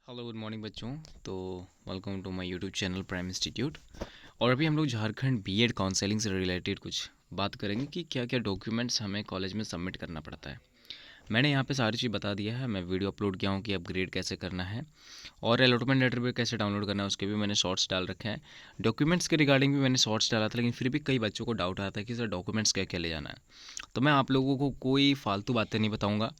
Hello good morning बच्चों। तो welcome to my YouTube channel Prime Institute. और अभी हम लोग झारखंड बीएड काउंसलिंग से रिलेटेड कुछ बात करेंगे कि क्या क्या डॉक्यूमेंट्स हमें कॉलेज में सबमिट करना पड़ता है। मैंने यहाँ पे सारी चीज़ बता दिया है। मैं वीडियो अपलोड किया हूँ कि अपग्रेड कैसे करना है और अलॉटमेंट लेटर भी कैसे डाउनलोड करना है, उसके भी मैंने शॉर्ट्स डाल रखे हैं। डॉक्यूमेंट्स के रिगार्डिंग भी मैंने शॉर्ट्स डाला था, लेकिन फिर भी कई बच्चों को डाउट आता है कि सर डॉक्यूमेंट्स क्या क्या ले जाना है। तो मैं आप लोगों को कोई फालतू बातें नहीं बताऊँगा,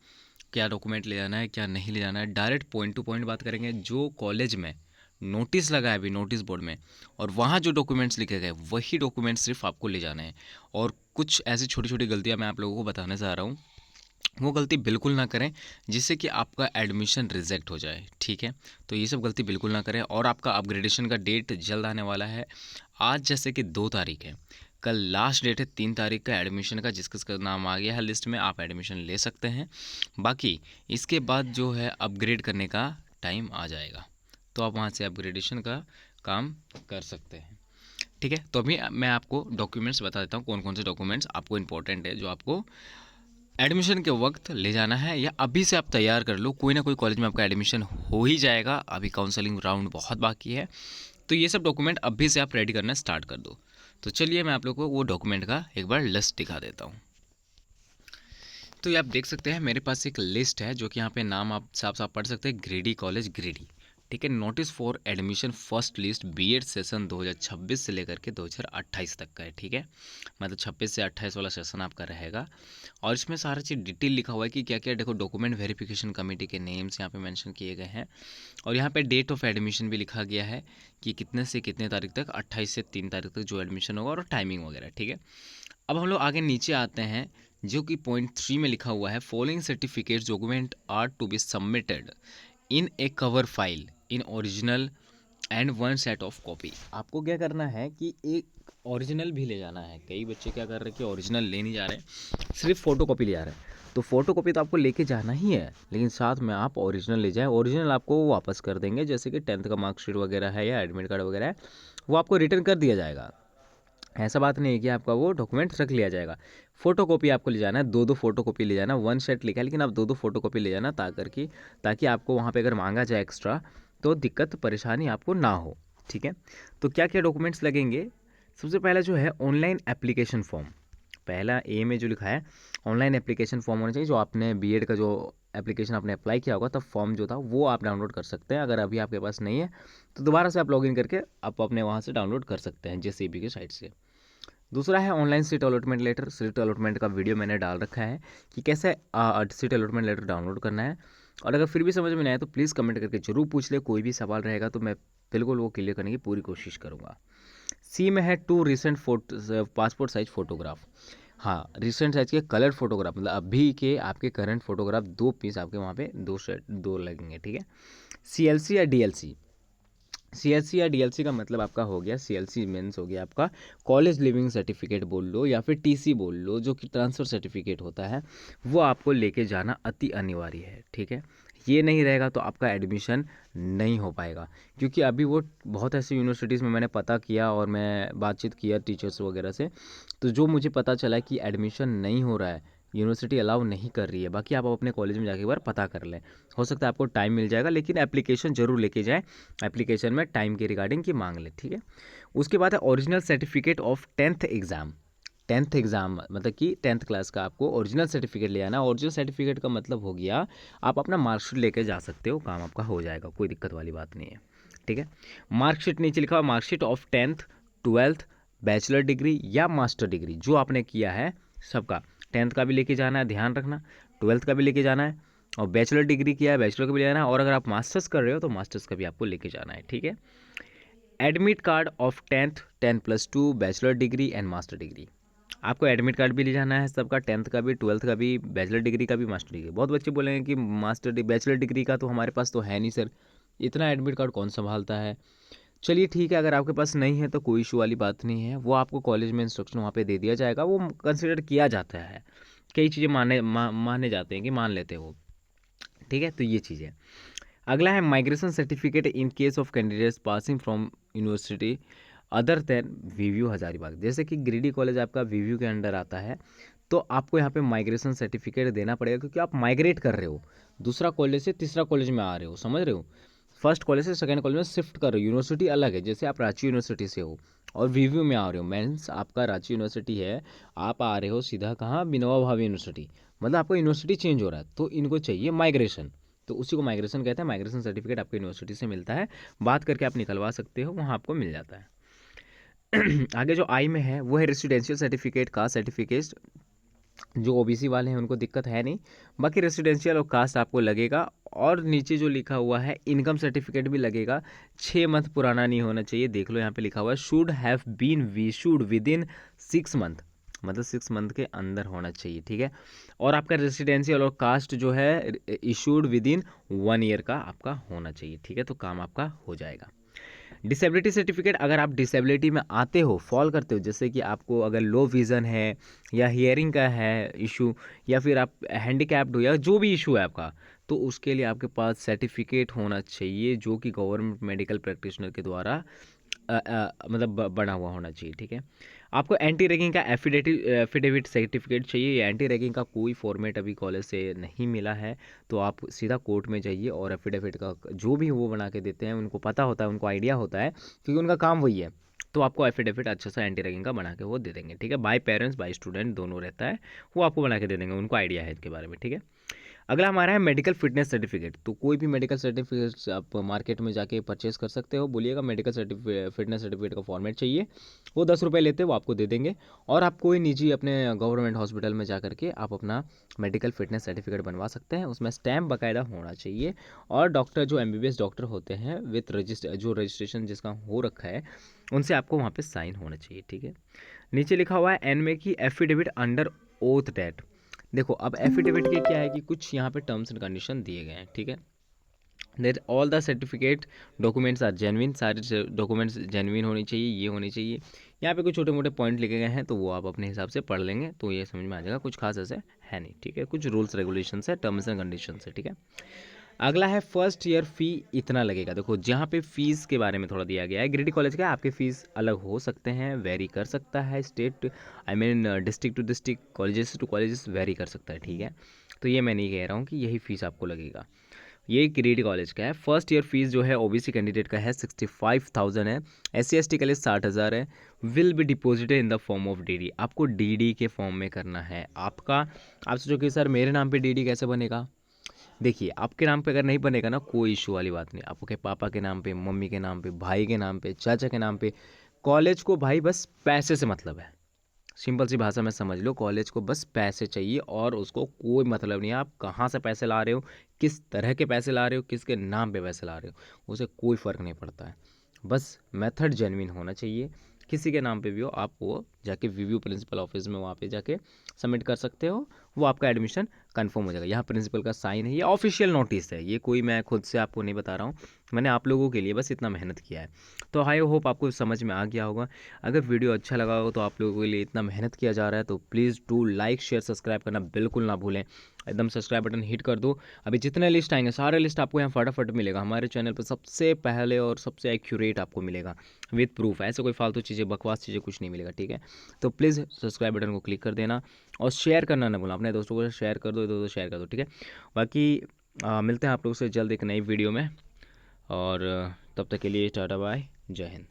क्या डॉक्यूमेंट ले जाना है क्या नहीं ले जाना है। डायरेक्ट पॉइंट टू पॉइंट बात करेंगे। जो कॉलेज में नोटिस लगा है अभी नोटिस बोर्ड में, और वहाँ जो डॉक्यूमेंट्स लिखे गए वही डॉक्यूमेंट्स सिर्फ आपको ले जाने हैं। और कुछ ऐसी छोटी छोटी गलतियाँ मैं आप लोगों को बताने जा रहा हूँ, वो गलती बिल्कुल ना करें जिससे कि आपका एडमिशन रिजेक्ट हो जाए। ठीक है, तो ये सब गलती बिल्कुल ना करें। और आपका अपग्रेडेशन का डेट जल्द आने वाला है। आज जैसे कि 2 तारीख है, कल लास्ट डेट है 3 तारीख का एडमिशन का। जिसका नाम आ गया है लिस्ट में, आप एडमिशन ले सकते हैं। बाकी इसके बाद जो है अपग्रेड करने का टाइम आ जाएगा, तो आप वहाँ से अपग्रेडेशन का काम कर सकते हैं। ठीक है, तो अभी मैं आपको डॉक्यूमेंट्स बता देता हूँ कौन कौन से डॉक्यूमेंट्स आपको इंपॉर्टेंट है, जो आपको एडमिशन के वक्त ले जाना है, या अभी से आप तैयार कर लो। कोई ना कोई कॉलेज में आपका एडमिशन हो ही जाएगा, अभी काउंसलिंग राउंड बहुत बाकी है। तो ये सब डॉक्यूमेंट अभी से आप रेडी करना स्टार्ट कर दो। तो चलिए मैं आप लोग को वो डॉक्यूमेंट का एक बार लिस्ट दिखा देता हूँ। तो ये आप देख सकते हैं मेरे पास एक लिस्ट है, जो कि यहाँ पे नाम आप साफ साफ पढ़ सकते हैं, ग्रेडी कॉलेज ग्रेडी। ठीक है, notice for admission first list B Ed session 2026 से लेकर के 2028 तक का है। ठीक है, मतलब 26 से 28 वाला सेशन आपका रहेगा। और इसमें सारा चीज़ डिटेल लिखा हुआ है कि क्या क्या, देखो डॉक्यूमेंट वेरिफिकेशन कमेटी के नेम्स यहाँ पे मेंशन किए गए हैं। और यहाँ पे डेट ऑफ एडमिशन भी लिखा गया है कि कितने से कितने तारीख तक, 28 से 3 तारीख तक जो एडमिशन होगा, और टाइमिंग वगैरह। ठीक है, अब हम लोग आगे नीचे आते हैं, जो कि पॉइंट 3 में लिखा हुआ है, following certificate document are to be submitted in a cover file in original and one set of copy. आपको क्या करना है कि एक ओरिजिनल भी ले जाना है। कई बच्चे क्या कर रहे हैं कि ओरिजिनल ले नहीं जा रहे, सिर्फ फ़ोटो कॉपी ले जा रहे हैं। तो फ़ोटो कॉपी तो आपको लेके जाना ही है, लेकिन साथ में आप ओरिजिनल ले जाएं। ओरिजिनल आपको वो वापस कर देंगे, जैसे कि 10th का मार्कशीट वगैरह है या एडमिट कार्ड वगैरह है, वो आपको रिटर्न कर दिया जाएगा। ऐसा बात नहीं है कि आपका वो डॉक्यूमेंट रख लिया जाएगा। फ़ोटो कॉपी आपको ले जाना है, दो फ़ोटो कॉपी ले जाना। वन सेट लिखा है, लेकिन आप दो फ़ोटो कॉपी ले जाना, ताकि आपको वहाँ पे अगर मांगा जाए एक्स्ट्रा तो दिक्कत परेशानी आपको ना हो। ठीक है, तो क्या क्या डॉक्यूमेंट्स लगेंगे। सबसे पहला जो है ऑनलाइन एप्लीकेशन फॉर्म। पहला ए में जो लिखा है ऑनलाइन एप्लीकेशन फॉर्म होना चाहिए। जो आपने बीएड का जो एप्लीकेशन आपने अप्लाई किया होगा, तब फॉर्म जो था वो आप डाउनलोड कर सकते हैं। अगर अभी आपके पास नहीं है तो दोबारा से आप लॉगिन करके आप अपने वहाँ से डाउनलोड कर सकते हैं, जेसीबी की साइट से। दूसरा है online seat allotment letter. Seat allotment का वीडियो मैंने डाल रखा है कि कैसे सीट अलॉटमेंट लेटर डाउनलोड करना है। और अगर फिर भी समझ में नहीं आए तो प्लीज़ कमेंट करके जरूर पूछ ले। कोई भी सवाल रहेगा तो मैं बिल्कुल वो क्लियर करने की पूरी कोशिश करूँगा। सी में है two recent photo passport size photograph. हाँ, रिसेंट साइज के कलर फोटोग्राफ, मतलब अभी के आपके करंट फोटोग्राफ 2 पीस आपके वहाँ पे 2 लगेंगे। ठीक है, सीएलसी या डीएलसी। सीएलसी या डीएलसी का मतलब आपका हो गया, सीएलसी मीन्स हो गया आपका कॉलेज लिविंग सर्टिफिकेट बोल लो, या फिर टीसी बोल लो, जो कि ट्रांसफ़र सर्टिफिकेट होता है, वो आपको लेके जाना अति अनिवार्य है। ठीक है, ये नहीं रहेगा तो आपका एडमिशन नहीं हो पाएगा। क्योंकि अभी वो बहुत ऐसी यूनिवर्सिटीज़ में मैंने पता किया और मैं बातचीत किया टीचर्स वगैरह से, तो जो मुझे पता चला कि एडमिशन नहीं हो रहा है, यूनिवर्सिटी अलाउ नहीं कर रही है। बाकी आप अपने कॉलेज में जाके एक बार पता कर लें, हो सकता है आपको टाइम मिल जाएगा, लेकिन एप्लीकेशन ज़रूर लेके जाएं। एप्लीकेशन में टाइम के रिगार्डिंग की मांग ले। ठीक है, उसके बाद है original certificate of 10th exam. 10th exam मतलब कि 10th क्लास का आपको ओरिजिनल सर्टिफिकेट ले आना। ओरिजिनल सर्टिफिकेट का मतलब हो गया आप अपना मार्कशीट लेके जा सकते हो, काम आपका हो जाएगा, कोई दिक्कत वाली बात नहीं है। ठीक है, मार्कशीट नीचे लिखा हुआ marksheet of 10th 12th bachelor degree या मास्टर डिग्री जो आपने किया है सबका। 10th का भी लेके जाना है, ध्यान रखना। 12th का भी लेके जाना है, और बैचलर डिग्री किया है बैचलर का भी ले जाना है, और अगर आप मास्टर्स कर रहे हो तो मास्टर्स का भी आपको लेके जाना है। ठीक है, admit card of 10th 10+2 bachelor degree and master degree. आपको एडमिट कार्ड भी ले जाना है सबका, 10th का भी, 12th का भी, बैचलर डिग्री का भी, मास्टर डिग्री। बहुत बच्चे बोलेंगे कि बैचलर डिग्री का तो हमारे पास तो है नहीं सर, इतना एडमिट कार्ड कौन संभालता है। चलिए ठीक है, अगर आपके पास नहीं है तो कोई इशू वाली बात नहीं है, वो आपको कॉलेज में इंस्ट्रक्शन वहाँ पे दे दिया जाएगा, वो कंसिडर किया जाता है। कई चीज़ें माने जाते हैं कि मान लेते हो। ठीक है, तो ये चीज़ है। अगला है migration certificate in case of candidates passing from university other than VBU Hazaribagh. जैसे कि ग्रीडी कॉलेज आपका वीव्यू के अंडर आता है, तो आपको यहाँ पे माइग्रेशन सर्टिफिकेट देना पड़ेगा, क्योंकि आप माइग्रेट कर रहे हो, दूसरा कॉलेज से तीसरा कॉलेज में आ रहे हो, समझ रहे हो। फर्स्ट कॉलेज से सेकंड कॉलेज में शिफ्ट कर रहे हो, यूनिवर्सिटी अलग है, जैसे आप रांची यूनिवर्सिटी से हो और वीवीयू में आ रहे हो, मीन्स आपका रांची यूनिवर्सिटी है, आप आ रहे हो सीधा कहाँ, विनोबा भावे यूनिवर्सिटी, मतलब आपका यूनिवर्सिटी चेंज हो रहा है, तो इनको चाहिए माइग्रेशन, तो उसी को माइग्रेशन कहते हैं। माइग्रेशन सर्टिफिकेट आपको यूनिवर्सिटी से मिलता है, बात करके आप निकलवा सकते हो, वहाँ आपको मिल जाता है। आगे जो आई में है वो है रेसिडेंशियल सर्टिफिकेट, कास्ट सर्टिफिकेट, जो ओबीसी वाले हैं उनको दिक्कत है नहीं, बाकी रेसिडेंशियल और कास्ट आपको लगेगा। और नीचे जो लिखा हुआ है इनकम सर्टिफिकेट भी लगेगा, 6 मंथ पुराना नहीं होना चाहिए, देख लो यहाँ पे लिखा हुआ है should have been issued within 6 month, मतलब 6 मंथ के अंदर होना चाहिए, ठीक है। और आपका रेसिडेंशियल और कास्ट जो है इशूड विद इन 1 ईयर का आपका होना चाहिए, ठीक है, तो काम आपका हो जाएगा। डिसेबिलिटी सर्टिफिकेट, अगर आप डिसेबिलिटी में आते हो, फॉल करते हो, जैसे कि आपको अगर लो विज़न है या हियरिंग का है इशू, या फिर आप हैंडीकैप्ड हो या जो भी इशू है आपका, तो उसके लिए आपके पास सर्टिफिकेट होना चाहिए जो कि गवर्नमेंट मेडिकल प्रैक्टिशनर के द्वारा मतलब बना हुआ होना चाहिए, ठीक है। आपको एंटी रैगिंग का एफिडेविट सर्टिफिकेट चाहिए, या एंटी रैगिंग का कोई फॉर्मेट अभी कॉलेज से नहीं मिला है, तो आप सीधा कोर्ट में जाइए और एफिडेविट का जो भी वो बना के देते हैं, उनको पता होता है, उनको आइडिया होता है, क्योंकि उनका काम वही है, तो आपको एफिडेविट अच्छा सा एंटी रैगिंग का बना के वो दे देंगे, ठीक है। बाय पेरेंट्स बाय स्टूडेंट दोनों रहता है, वो आपको बना के दे देंगे, उनको आइडिया है इसके बारे में, ठीक है। अगला हमारा है मेडिकल फिटनेस सर्टिफिकेट, तो कोई भी मेडिकल सर्टिफिकेट आप मार्केट में जाके परचेस कर सकते हो, बोलिएगा मेडिकल फिटनेस सर्टिफिकेट का फॉर्मेट चाहिए, वो 10 रुपये लेते हैं, वो आपको दे देंगे। और आप कोई निजी अपने गवर्नमेंट हॉस्पिटल में जा करके आप अपना मेडिकल फिटनेस सर्टिफिकेट बनवा सकते हैं, उसमें स्टैम्प बाकायदा होना चाहिए। और डॉक्टर जो MBBS डॉक्टर होते हैं विथ जो रजिस्ट्रेशन जिसका हो रखा है, उनसे आपको वहाँ पे साइन होना चाहिए, ठीक है। नीचे लिखा हुआ है एन में कि एफिडेविट अंडर ओथ डेट, देखो अब एफिडेविट के क्या है कि कुछ यहाँ पे टर्म्स एंड कंडीशन दिए गए हैं, ठीक है। That all the certificate documents are genuine, सारे डॉक्यूमेंट्स जेन्युइन होनी चाहिए, ये होनी चाहिए। यहाँ पे कुछ छोटे मोटे पॉइंट लिखे गए हैं, तो वो आप अपने हिसाब से पढ़ लेंगे तो ये समझ में आ जाएगा, कुछ खास ऐसे है नहीं, ठीक है। कुछ रूल्स रेगुलेशंस है, टर्म्स एंड कंडीशंस है, ठीक है। अगला है फर्स्ट ईयर फ़ी इतना लगेगा, देखो जहाँ पे फीस के बारे में थोड़ा दिया गया है, ग्रेडी कॉलेज का आपके फ़ीस अलग हो सकते हैं, वेरी कर सकता है, state I mean district to district, colleges to colleges vary कर सकता है, ठीक है। तो ये मैं नहीं कह रहा हूँ कि यही फीस आपको लगेगा, ये ग्रेडी कॉलेज का है। फर्स्ट ईयर फीस जो है ओबीसी कैंडिडेट का है 65,000 है, SC ST के लिए 60,000 है, will be deposited in the form of DD, आपको DD के फॉर्म में करना है आपका। आप सोचो कि सर मेरे नाम पे DD कैसे बनेगा, देखिए आपके नाम पे अगर नहीं बनेगा ना, कोई इशू वाली बात नहीं, आपके पापा के नाम पे, मम्मी के नाम पे, भाई के नाम पे, चाचा के नाम पे, कॉलेज को भाई बस पैसे से मतलब है, सिंपल सी भाषा में समझ लो, कॉलेज को बस पैसे चाहिए और उसको कोई मतलब नहीं है आप कहाँ से पैसे ला रहे हो, किस तरह के पैसे ला रहे हो, किसके नाम पे पैसे ला रहे हो, उसे कोई फ़र्क नहीं पड़ता है, बस मेथड जेन्युइन होना चाहिए, किसी के नाम पे भी हो, आप वो जाके वीवीयू प्रिंसिपल ऑफिस में वहाँ पे जाके सबमिट कर सकते हो, वो आपका एडमिशन कंफर्म हो जाएगा। यहाँ प्रिंसिपल का साइन है, ये ऑफिशियल नोटिस है, ये कोई मैं खुद से आपको नहीं बता रहा हूँ, मैंने आप लोगों के लिए बस इतना मेहनत किया है। तो आई होप आपको समझ में आ गया होगा। अगर वीडियो अच्छा लगा हो तो आप लोगों के लिए इतना मेहनत किया जा रहा है, तो please do like share subscribe करना बिल्कुल ना भूलें, एकदम सब्सक्राइब बटन हिट कर दो। अभी जितने लिस्ट आएंगे सारे लिस्ट आपको यहाँ फटाफट मिलेगा, हमारे चैनल पर सबसे पहले और सबसे एक्यूरेट आपको मिलेगा विद प्रूफ, ऐसे कोई फालतू चीज़ें बकवास चीज़ें कुछ नहीं मिलेगा, ठीक है। तो प्लीज़ सब्सक्राइब बटन को क्लिक कर देना और शेयर करना ना भूलना, अपने दोस्तों को शेयर कर दो, इधर शेयर कर दो, ठीक है। बाकी मिलते हैं आप लोगों से जल्द एक नई वीडियो में, और तब तक के लिए टाटा बाय, जय हिंद।